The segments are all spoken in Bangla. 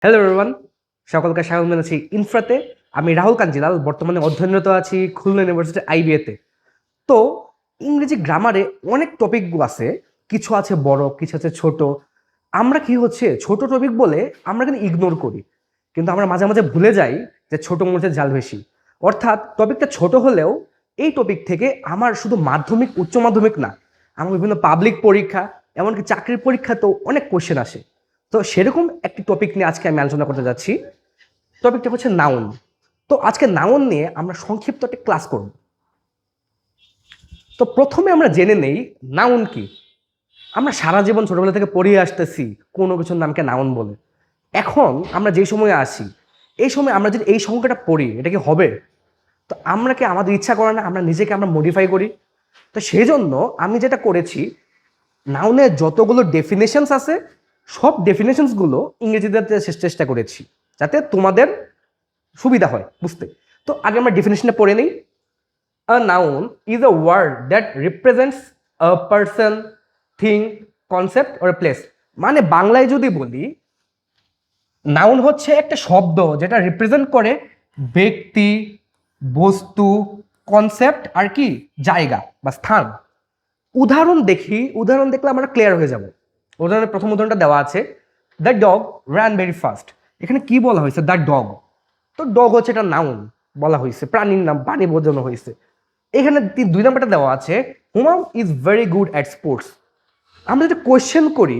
হ্যালো এভরিওয়ান, সকলকে স্বাগত জানাচ্ছি ইনফ্রাতে। আমি রাহুল কাঞ্জিলাল, বর্তমানে অধ্যয়নরত আছি খুলনা ইউনিভার্সিটি আইবিএতে। তো ইংরেজি গ্রামারে অনেক টপিকগুলো আছে, কিছু আছে বড়, কিছু আছে ছোট। আমরা কি হচ্ছে ছোট টপিক বলে আমরা কিন্তু ইগনোর করি, কিন্তু আমরা মাঝে মাঝে ভুলে যাই যে ছোট মরিচের জাল বেশি। অর্থাৎ টপিকটা ছোট হলেও এই টপিক থেকে আমার শুধু মাধ্যমিক উচ্চ মাধ্যমিক না, আমার বিভিন্ন পাবলিক পরীক্ষা, এমনকি চাকরির পরীক্ষাতেও অনেক কোশ্চেন আসে। তো সেরকম একটি টপিক নিয়ে আজকে আমি আলোচনা করতে যাচ্ছি। টপিকটা হচ্ছে নাউন। তো আজকে নাউন নিয়ে আমরা সংক্ষিপ্ত একটা ক্লাস করব। তো প্রথমে আমরা জেনে নেই নাউন কি। আমরা সারা জীবন ছোটবেলা থেকে পড়িয়ে আসতেছি কোনো কিছুর নামকে নাউন বলে। এখন আমরা যে সময়ে আসি, এই সময় আমরা যদি এই সংখ্যাটা পড়ি, এটা কি হবে? তো আমরা কি আমাদের ইচ্ছা করে না আমরা নিজেকে আমরা মডিফাই করি? তো সেই জন্য আমি যেটা করেছি, নাউনের যতগুলো ডেফিনেশনস আছে সব ডেফিনেশনসগুলো ইংরেজিতে চেষ্টা করেছি, যাতে তোমাদের সুবিধা হয় বুঝতে। তো আগে আমরা ডেফিনেশনটা পড়ে নিই। A noun is a word that represents a person, thing, concept or place. মানে বাংলায় যদি বলি, নাউন হচ্ছে একটা শব্দ যেটা রিপ্রেজেন্ট করে ব্যক্তি, বস্তু, কনসেপ্ট আর কি জায়গা বা স্থান। উদাহরণ দেখলে আমরা ক্লিয়ার হয়ে যাব। উদাহরণের প্রথম উদাহরণটা দেওয়া আছে, the dog run very fast. এখানে কি বলা হয়েছে? The dog. তো ডগ হচ্ছে এটা নাউন বলা হয়েছে, প্রাণীর নাম, প্রাণী বোঝানো হয়েছে। এখানে দুই নাম্বারটা দেওয়া আছে, Humam is very good at sports. আমরা যদি কোয়েশ্চেন করি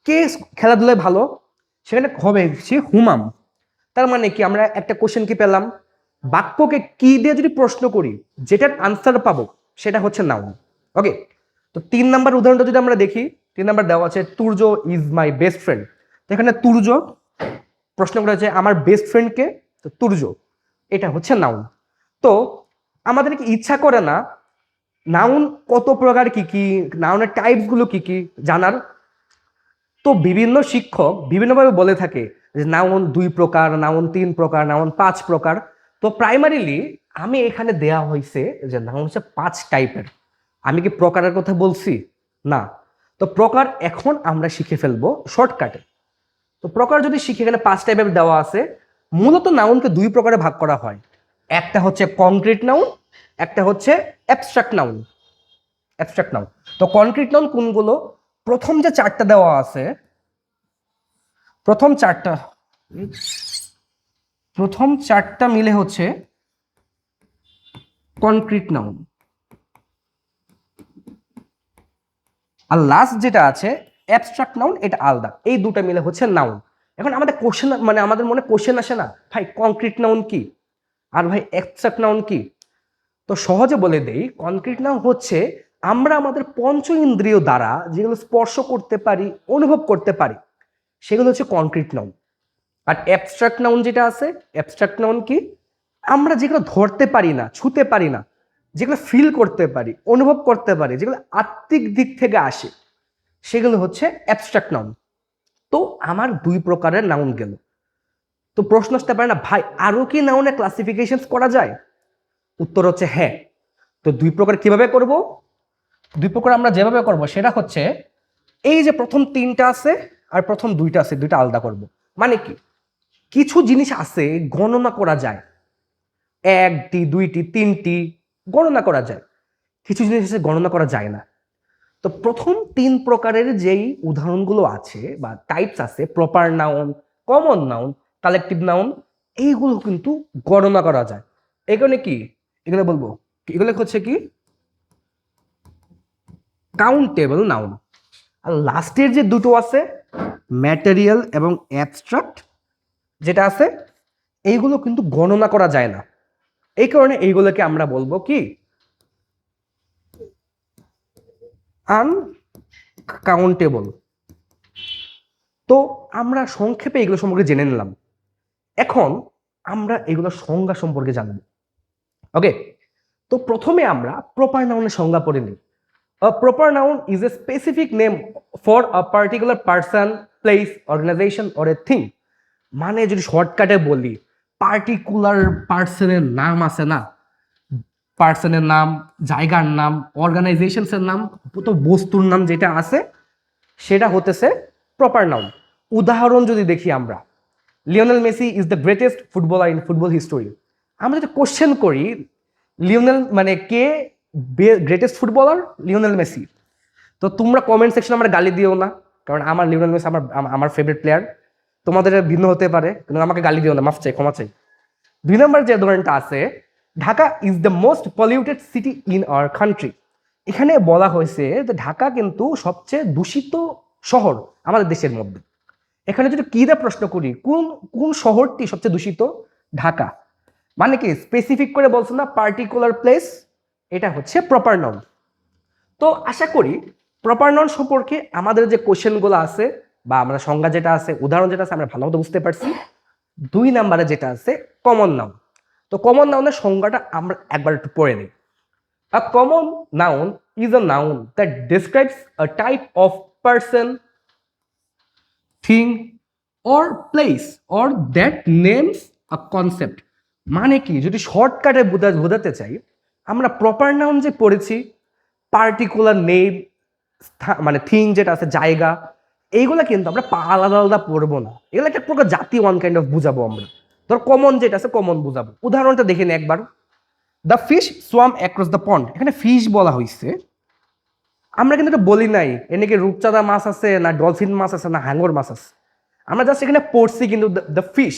কে খেলাধুলায় ভালো, সেখানে হবে সে হুমাম। তার মানে কি আমরা একটা কোয়েশ্চেন কি পেলাম? বাক্যকে কি দিয়ে যদি প্রশ্ন করি, যেটার আনসার পাবো সেটা হচ্ছে নাউন। ওকে। তো 3 নাম্বার উদাহরণটা যদি আমরা দেখি, 3 নাম্বার দেওয়া আছে, Turjo is my best friend. তো এখানে তুর্য প্রশ্ন করা হচ্ছে আমার বেস্ট ফ্রেন্ডকে, তো তুর্য এটা হচ্ছে নাউন। তো আমাদের কি ইচ্ছা করে না নাউন কত প্রকার, কি কি নাউনের টাইপস গুলো কি কি জানার? তো বিভিন্ন শিক্ষক বিভিন্নভাবে বলে থাকে যে নাউন 2 প্রকার, নাউন 3 প্রকার, নাউন 5 প্রকার। তো প্রাইমারিলি আমি এখানে দেয়া হয়েছে যে নাউন হচ্ছে 5 টাইপের। আমি কি প্রকারের কথা বলছি? না। তো প্রকার এখন আমরা শিখে ফেলবো শর্টকাটে। তো প্রকার যদি শিখে, এখানে 5 টাইপের দেওয়া আছে। মূলত নাউনকে 2 প্রকারে ভাগ করা হয়। একটা হচ্ছে কংক্রিট নাউন, একটা হচ্ছে অ্যাবস্ট্রাক্ট নাউন। Abstract noun. তো কংক্রিট নাউন কোনগুলো? প্রথম যে 4টা দেওয়া আছে, প্রথম চারটা প্রথম 4টা মিলে হচ্ছে কনক্রিট নাউন, আর লাস্ট যেটা আছে অ্যাবস্ট্রাক্ট নাউন, এটা আলাদা। এই দুটো মিলে হচ্ছে নাউন। এখন আমাদের কোশ্চেন, মানে আমাদের মনে কোশ্চেন আসে না, ভাই কংক্রিট নাউন কি আর ভাই অ্যাবস্ট্রাক্ট নাউন কি? তো সহজে বলে দেই, কনক্রিট নাউন হচ্ছে আমরা আমাদের পঞ্চ ইন্দ্রিয় দ্বারা যেগুলো স্পর্শ করতে পারি, অনুভব করতে পারি, সেগুলো হচ্ছে কনক্রিট নাউন। আর অ্যাবস্ট্রাক্ট নাউন যেটা আছে, অ্যাবস্ট্রাক্ট নাউন কি? আমরা যেগুলো ধরতে পারি না, ছুতে পারি না, যেগুলো ফিল করতে পারি, অনুভব করতে পারি, যেগুলো আত্মিক দিক থেকে আসে, সেগুলো হচ্ছে অ্যাবস্ট্রাক্ট নাউন। তো আমার 2 প্রকারের নাউন গেল। তো প্রশ্ন আসতে পারে না, ভাই আরো কি নাউনের ক্লাসিফিকেশন করা যায়? উত্তর হচ্ছে হ্যাঁ। তো 2 প্রকার কিভাবে করব? 2 প্রকার আমরা যেভাবে করব সেটা হচ্ছে, এই যে প্রথম 3টা আছে আর প্রথম 2টা আছে, 2টা আলাদা করব। মানে কি, কিছু জিনিস আছে গণনা করা যায়, 1টি 2টি 3টি গণনা করা যায়, কিছু জিনিস আছে গণনা করা যায় না। তো প্রথম 3 প্রকারের যেই উদাহরণগুলো আছে বা টাইপস আছে, proper noun, common noun, collective noun, এইগুলো কিন্তু গণনা করা যায়। এখানে কি, এখানে বলবো এগুলো হচ্ছে কি কাউন্টেবল নাউন। আর লাস্টের যে দুটো আছে, ম্যাটেরিয়াল এবং অ্যাবস্ট্রাক্ট যেটা আছে, এইগুলো কিন্তু গণনা করা যায় না। এই কারণে এইগুলোকে আমরা বলবো কি আনকাউন্টেবল। তো আমরা সংক্ষেপে এগুলো সম্পর্কে জেনে নিলাম। এখন আমরা এগুলো সংজ্ঞা সম্পর্কে জানব। ওকে। তো প্রথমে আমরা প্রপার নাউনের সংজ্ঞা পড়ে নিই। A proper noun is a specific name for a particular person, place, organization or a thing. মানে যদি শর্টকাটে বলি, পার্টিকুলার পার্সনের নাম আছে না, পার্সনের নাম, জায়গার নাম, অর্গানাইজেশনসের নাম, তো বস্তুর নাম যেটা আছে সেটা হতেছে প্রপার নাউন। উদাহরণ যদি দেখি আমরা, Lionel Messi is the greatest footballer in football history. আমরা যদি কোশ্চেন করি লিওনেল মানে কে গ্রেটেস্ট ফুটবলার, লিওনেল মেসি। তো তোমরা কমেন্ট সেকশনে আমার গালি দিও না, কারণ আমার লিওনেল মেসি আমার ফেভারিট প্লেয়ার। তোমাদের ভিন্ন হতে পারে, কিন্তু আমাকে গালি দিও না, মাফ চাই, ক্ষমা চাই। 2 নম্বর যে উদাহরণটা আছে, Dhaka is the most polluted city in our country. এখানে বলা হয়েছে যে ঢাকা কিন্তু সবচেয়ে দূষিত শহর আমাদের দেশের মধ্যে। এখানে যদি কি দিয়ে প্রশ্ন করি, কোন কোন শহরটি সবচেয়ে দূষিত, ঢাকা, মানে কি স্পেসিফিক করে বলছে না পার্টিকুলার প্লেস, এটা হচ্ছে প্রপার নাউন। তো আশা করি প্রপার নাউন সম্পর্কে আমাদের যে কোশ্চেনগুলো আছে বা আমরা সংজ্ঞা যেটা আছে, উদাহরণ যেটা আছে, আমরা ভালো মতো বুঝতে পারছি। 2 নম্বরে যেটা আছে কমন নাউন। তো কমন নাউনের সংজ্ঞাটা আমরা একবার একটু পড়ে নিই। A common noun is a noun that describes a type of person, thing, or place, or that names a concept. মানে কি, যদি শর্টকাটে বোঝাতে চাই, আমরা প্রপার নাউন যে পড়েছি, পার্টিকুলার নেম মানে থিং যেটা আছে, জায়গা, এইগুলা কিন্তু আমরা আলাদা আলাদা পড়বো না, এগুলো একটা প্রকার জাতি ওয়ান কাইন্ড অফ বুঝাবো আমরা। ধর কমন যেটা আছে কমন বুঝাবো। উদাহরণটা দেখে নি একবার, the fish swamp across the pond. এখানে ফিশ বলা হয়েছে, আমরা কিন্তু এটা বলি নাই এনেকে রূপচাঁদা মাছ আছে না ডলফিন মাছ আছে না হ্যাঙ্গর মাছ আছে, আমরা জাস্ট এখানে পড়ছি কিন্তু দ্য ফিশ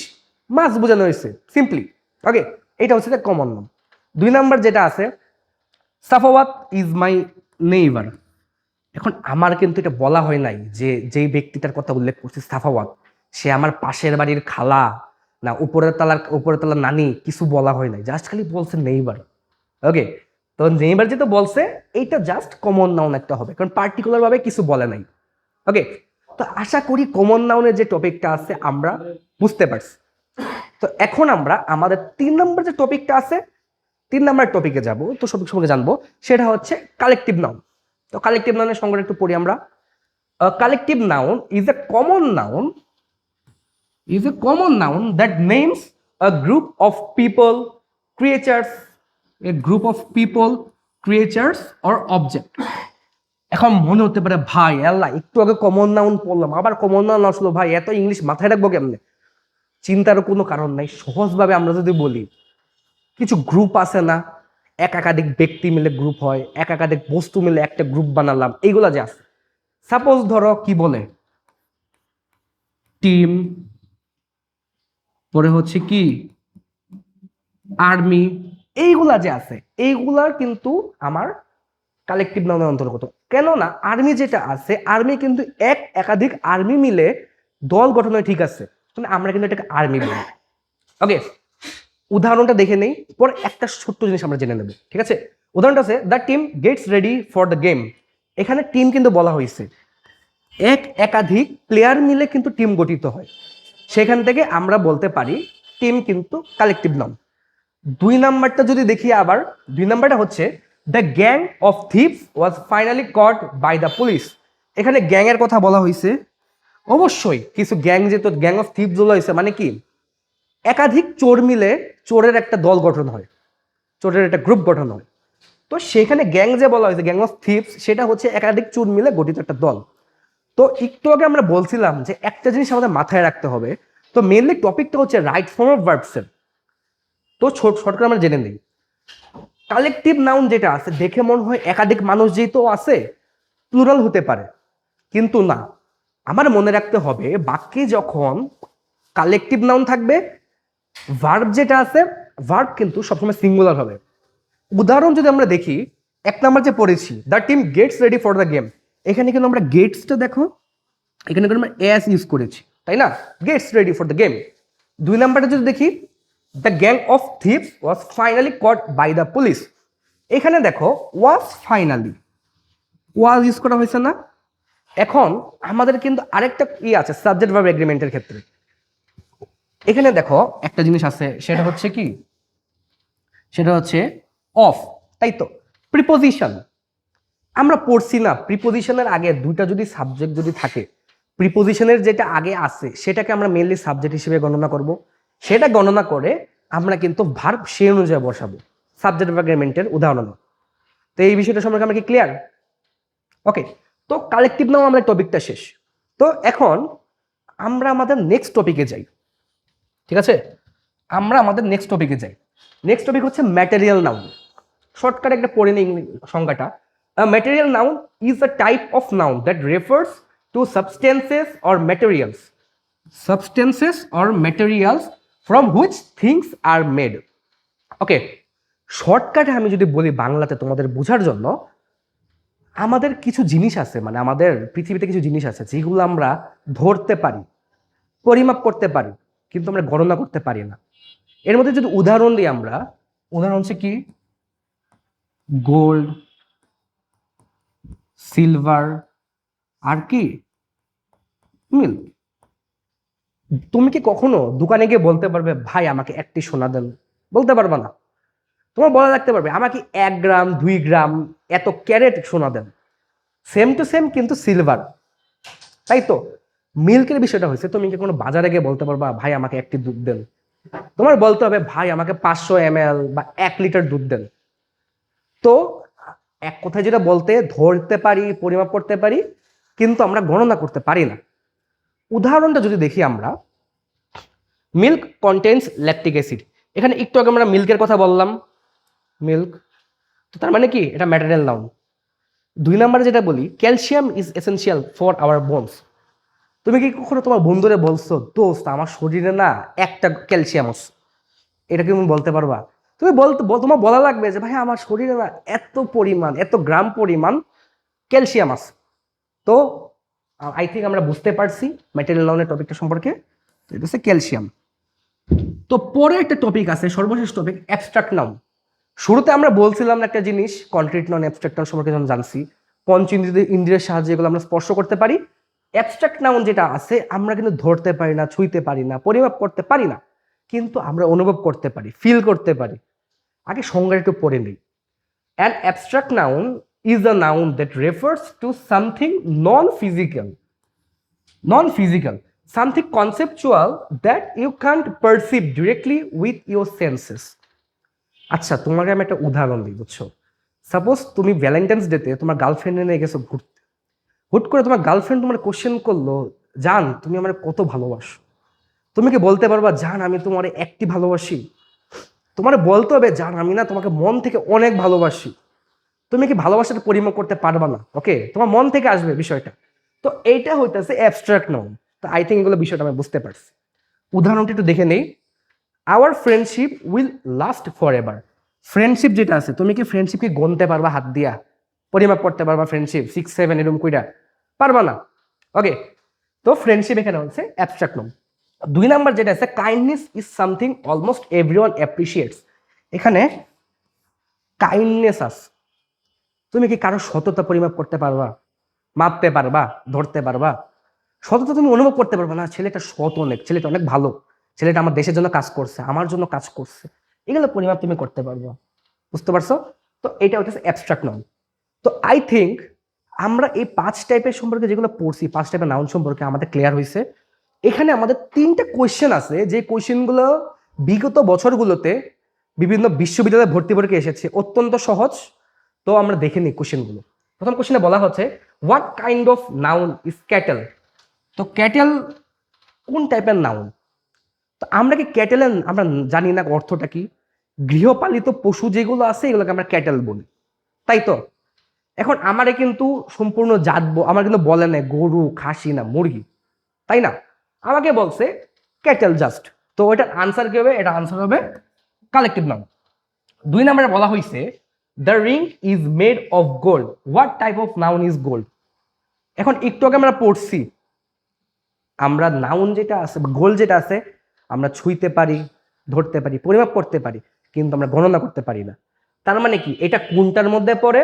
মাছ বোঝানো হয়েছে সিম্পলি। ওকে, এটা হচ্ছে কমন নাম। 2 নম্বর যেটা আছে সাফাওয়াত ইজ মাই নেইবার। এখন আমার কিন্তু এটা বলা হয় নাই যে যেই ব্যক্তিটার কথা উল্লেখ করছি সাফাওয়াত, সে আমার পাশের বাড়ির খালা না উপরের তলার নানি, কিছু বলা হয় নাই, জাস্ট খালি বলছে নেইবার। ওকে, তো নেইবার যেটা বলছে এইটা জাস্ট কমন নাউন একটা হবে, কারণ পার্টিকুলার ভাবে কিছু বলে নাই। ওকে, তো আশা করি কমন নাউনের যে টপিকটা আছে আমরা বুঝতে পারছি। তো এখন আমরা আমাদের 3 নম্বর যে টপিকটা আছে, 3 নম্বর টপিকে যাব। তো সঠিক সম্পর্কে জানবো, সেটা হচ্ছে কালেকটিভ নাউন। তো কালেকটিভ নাউনের সংজ্ঞাটা একটু পড়ি আমরা। Collective noun is a common noun that names a group of people, creatures, or object. এখন মনে হতে পারে ভাই আল্লাহ একটু আগে কমন নাউন পড়লাম, আবার কমন নাউন আসলো, ভাই এত ইংলিশ মাথায় রাখবো কেমনে? চিন্তারও কোনো কারণ নাই, সহজভাবে আমরা যদি বলি, কিছু গ্রুপ আছে না, একাধিক ব্যক্তি মিলে গ্রুপ হয়, একাধিক বস্তু মিলে একটা গ্রুপ বানালাম, এইগুলা যে আছে। সাপোজ ধরো কি বলে টিম, পরে হচ্ছে কি আর্মি, এইগুলা যে আছে এইগুলার কিন্তু আমার কালেকটিভ নাউনের অন্তর্গত। কেননা আর্মি যেটা আছে, আর্মি কিন্তু একাধিক আর্মি মিলে দল গঠন হয়, ঠিক আছে, মানে আমরা কিন্তু এটাকে আর্মি বলি। ওকে, উদাহরণটা দেখে নেই, পর একটা ছোট্ট জিনিস আমরা জেনে নেব, ঠিক আছে? উদাহরণটা আছে the team Gates ready for the game. এখানে টিম কিন্তু বলা হয়েছে একাধিক প্লেয়ার মিলে কিন্তু টিম গঠিত হয়, সেখান থেকে আমরা বলতে পারি টিম কিন্তু কালেকটিভ নাউন। 2 নম্বরটা যদি দেখি আবার, 2 নম্বরটা হচ্ছে the gang of thieves was finally caught by the police. এখানে গ্যাং এর কথা বলা হয়েছে, অবশ্যই কিছু গ্যাং, যেহেতু গ্যাং অফ থিপস বলা হয়েছে মানে কি একাধিক চোর মিলে চোরের একটা দল গঠন হয়, চোরের একটা গ্রুপ গঠন হয়। তো সেখানে গ্যাং যে বলা হয়েছে গ্যাং অফ থিপস, সেটা হচ্ছে একাধিক চোর মিলে গঠিত একটা দল। তো একটু আগে আমরা বলছিলাম যে একটা জিনিস আমাদের মাথায় রাখতে হবে, তো মেনলি টপিকটা হচ্ছে রাইট ফর্ম অফ ভার্বসের। তো শর্ট করে আমরা জেনে নিই, কালেকটিভ নাউন যেটা আছে দেখে মনে হয় একাধিক মানুষ যেহেতু আছে প্লুরাল হতে পারে, কিন্তু না, আমার মনে রাখতে হবে বাক্যে যখন কালেকটিভ নাউন থাকবে, ভার্ব যেটা আছে ভার্ব কিন্তু সবসময় সিঙ্গুলার হবে। উদাহরণ যদি আমরা দেখি, 1 নম্বর যে পড়েছি the team Gates ready for the game, এখানে কিন্তু আমরা গেটসটা দেখো এখানে কিন্তু আমরা এস ইউজ করেছি, তাই না? Gets ready for the game. 2 নম্বরটা যদি দেখি the gang of thieves was finally caught by the police, এখানে দেখো ওয়াজ ফাইনালি ওয়াজ ইউজ করা হয়েছে না। এখন আমাদের কিন্তু আরেকটা কি আছে সাবজেক্ট ভার্ব এগ্রিমেন্টের ক্ষেত্রে, এখানে দেখো একটা জিনিস আছে, সেটা হচ্ছে কি, সেটা হচ্ছে অফ, তাই তো? প্রিপোজিশন আমরা পড়ছি না, প্রিপোজিশনের আগে দুইটা যদি সাবজেক্ট যদি থাকে, প্রিপোজিশনের যেটা আগে আছে সেটাকে আমরা মেইনলি সাবজেক্ট হিসেবে গণনা করব, সেটা গণনা করে আমরা কিন্তু ভার্ব সেই অনুযায়ী বসাবো সাবজেক্ট ভার্ব এগ্রিমেন্টের উদাহরণ। তো এই বিষয়টা সম্পর্কে আমরা কি ক্লিয়ার? ওকে, তো কালেকটিভ নাউন আমাদের টপিকটা শেষ। তো এখন আমরা আমাদের নেক্সট টপিকে যাই। ঠিক আছে, আমরা আমাদের নেক্সট টপিকে যাই। নেক্সট টপিক হচ্ছে ম্যাটেরিয়াল নাউন। শর্টকাট একটা পড়ে নিই সংজ্ঞাটা। Material noun is a type of noun that refers to substances or materials, substances or materials from which things are made. Okay, শর্টকাটে আমি যদি বলি বাংলাতে তোমাদের বোঝার জন্য, আমাদের কিছু জিনিস আছে, মানে আমাদের পৃথিবীতে কিছু জিনিস আছে যেগুলো আমরা ধরতে পারি, পরিমাপ করতে পারি, কিন্তু আমরা গণনা করতে পারি না। এর মধ্যে যদি উদাহরণ দিই আমরা, উদাহরণ হচ্ছে কি গোল্ড, সিলভার, আর কি মিল্ক। তুমি কি কখনো দোকানে গিয়ে বলতে পারবে ভাই আমাকে একটি সোনা দেন? বলতে পারবে না। তোমার বলা রাখতে পারবে আমাকে 1 গ্রাম 2 গ্রাম এত ক্যারেট সোনা দেন। সেম টু সেম কিন্তু সিলভার, তাই তো। মিল্কের বিষয়টা হয়েছে, তুমি কি কোনো বাজারে গিয়ে বলতে পারবা ভাই আমাকে একটি দুধ দেন? তোমার বলতে হবে ভাই আমাকে 500 ml বা 1 লিটার দুধ দেন। তো এক কথায় যেটা বলতে ধরতে পারি, পরিমাপ করতে পারি, কিন্তু আমরা গণনা করতে পারি না। উদাহরণটা যদি দেখি আমরা, মিল্ক কন্টেন্স ল্যাকটিক অ্যাসিড। এখানে একটু আগে আমরা মিল্কের কথা বললাম, মিল্ক, তো তার মানে কি এটা ম্যাটেরিয়াল নাউন। 2 নম্বরে যেটা বলি calcium is essential for our bones. তুমি কি কখনো তোমার বন্ধুরে বলছো দোস্ত আমার শরীরে না একটা ক্যালসিয়াম আছে? এটা কি তুমি বলতে পারবা? তুমি তোমার বলা লাগবে যে ভাই আমার শরীরে না এত পরিমাণ, এত গ্রাম পরিমাণ ক্যালসিয়াম আছে। তো আই থিঙ্ক আমরা বুঝতে পারছি ম্যাটেরিয়াল নাউনের টপিকটা সম্পর্কে। তো এটা হচ্ছে ক্যালসিয়াম। তো পরে একটা টপিক আছে, সর্বশেষ টপিক অ্যাবস্ট্রাক্ট নাউন। শুরুতে আমরা বলছিলাম একটা জিনিস, কন্ক্রিট নাউন অ্যাবস্ট্রাক্ট নাউন সম্পর্কে যখন জানছি, পঞ্চ ইন্দ্রিয়ের সাহায্যে এগুলো আমরা স্পর্শ করতে পারি। অ্যাবস্ট্রাক্ট নাউন যেটা আছে আমরা কিন্তু ধরতে পারি না, ছুঁইতে পারি না, পরিমাপ করতে পারি না, কিন্তু আমরা অনুভব করতে পারি, ফিল করতে পারি। আগে সংজ্ঞা একটু পড়ে নিই। An abstract noun is a noun that refers to something non physical, something conceptual that you can't perceive directly with your senses. আচ্ছা তোমাকে আমি একটা উদাহরণ দিই, বুঝছো? সাপোজ তুমি ভ্যালেন্টাইন্স ডেতে তোমার গার্লফ্রেন্ড নিয়ে গেছো ঘুরতে। হুট করে তোমার গার্লফ্রেন্ড তোমার কোশ্চেন করলো, জান তুমি আমার কত ভালোবাসো? তুমি কি বলতে পারবা জান আমি তোমার একটি ভালোবাসি? তোমার বলতে হবে জান আমি না তোমাকে মন থেকে অনেক ভালোবাসি। তুমি কি ভালোবাসাটা পরিমাপ করতে পারবা না। ওকে, তোমার মন থেকে আসবে বিষয়টা। তো এইটা হইতেছে অ্যাবস্ট্রাক্ট নাউন। তো আই থিঙ্ক এগুলো বিষয়টা আমি বুঝতে পারছি। উদাহরণটা একটু দেখে নেই। Our friendship will last for ever. Friendship যেটা আছে, তুমি কি ফ্রেন্ডশিপকে গণতে পারবা হাত দিয়া? পরিমাপ করতে পারবা ফ্রেন্ডশিপ 6 7 এরকম কইরা? পারবা না। ওকে, তো ফ্রেন্ডশিপ এখানে হচ্ছে অ্যাবস্ট্রাক্ট নাউন। 2 নাম্বার যেটা আছে kindness is something almost everyone appreciates. এখানে কাইন্ডনেস আছে। তুমি কি কারো সততা পরিমাপ করতে পারবা? মাপতে পারবা? ধরতে পারবা? সততা তুমি অনুভব করতে পারবা না, ছেলেটা সৎ অনেক, ছেলেটা অনেক ভালো, ছেলেটা আমার দেশের জন্য কাজ করছে, আমার জন্য কাজ করছে, এগুলো পরিমাপ তুমি করতে পারবা। বুঝতে পারছো? তো এটা হচ্ছে অ্যাবস্ট্রাক্ট নাউন। তো আই থিঙ্ক আমরা এই 5 টাইপের সম্পর্কে যেগুলো পড়ছি, 5 টাইপের নাউন সম্পর্কে আমাদের ক্লিয়ার হয়েছে। এখানে আমাদের 3টা কোয়েশ্চেন আছে, যে কোয়েশ্চেনগুলো বিগত বছরগুলোতে বিভিন্ন বিশ্ববিদ্যালয়ে ভর্তি পরীক্ষা এসেছে, অত্যন্ত সহজ। তো আমরা দেখে নিই কোয়েশ্চেনগুলো। প্রথম কোয়েশ্চেনে বলা হচ্ছে what kind of noun is cattle. তো ক্যাটেল কোন টাইপের নাউন? তো আমরা কি ক্যাটেলের আমরা জানি না অর্থটা কি? গৃহপালিত পশু যেগুলো আছে এগুলোকে আমরা ক্যাটেল বলি, তাই তো। এখন আমারে কিন্তু সম্পূর্ণ জাত আমার কিন্তু বলে নাই গরু, খাসি না মুরগি, তাই না? আমাকে বলছে ক্যাটেল জাস্ট। তো এটার আনসার কি হবে? এটা আনসার হবে কালেকটিভ নাউন। 2 নম্বরে বলা হয়েছে the ring is made of gold. What type of noun is gold? এখন একটু আগে আমরা পড়ছি, আমরা নাউন যেটা আছে, গোল্ড যেটা আছে, আমরা ছুঁইতে পারি, ধরতে পারি, পরিমাপ করতে পারি, কিন্তু আমরা গণনা করতে পারি না। তার মানে কি এটা কোনটার মধ্যে পড়ে?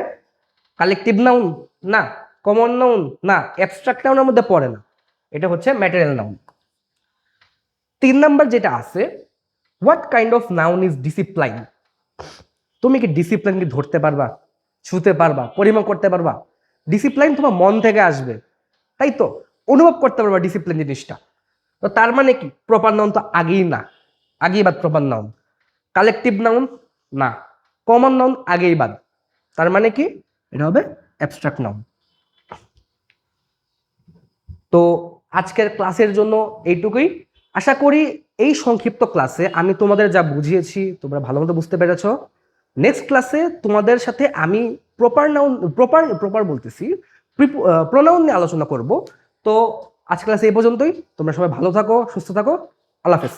কালেকটিভ নাউন না, কমন নাউন না, অ্যাবস্ট্রাক্ট নাউনের মধ্যে পড়ে না, এটা হচ্ছে ম্যাটেরিয়াল নাউন। 3 নাম্বার যেটা আছে what kind of noun is discipline. তুমি কি ডিসিপ্লিন কি ধরতে পারবা, ছুঁতে পারবা, পরিমাপ করতে পারবা? ডিসিপ্লিন তোমার মন থেকে আসবে, তাই তো, অনুভব করতে পারবা ডিসিপ্লিন জিনিসটা। তো তার মানে কি প্রপার নাউন তো আগেই না, আগেই বাদ প্রপার নাউন। কালেকটিভ নাউন না, কমন নাউন আগেই বাদ। তার মানে কি এটা হবে অ্যাবস্ট্রাক্ট নাউন। তো আজকের ক্লাসের জন্য এইটুকুই। আশা করি এই সংক্ষিপ্ত ক্লাসে আমি তোমাদের যা বুঝিয়েছি তোমরা ভালো মতো বুঝতে পেরেছ। নেক্সট ক্লাসে তোমাদের সাথে আমি প্রপার বলতেছি প্রোনাউন নিয়ে আলোচনা করব। তো আজকে ক্লাসে এই পর্যন্তই। তোমরা সবাই ভালো থাকো, সুস্থ থাকো। আল্লাহ হাফেজ।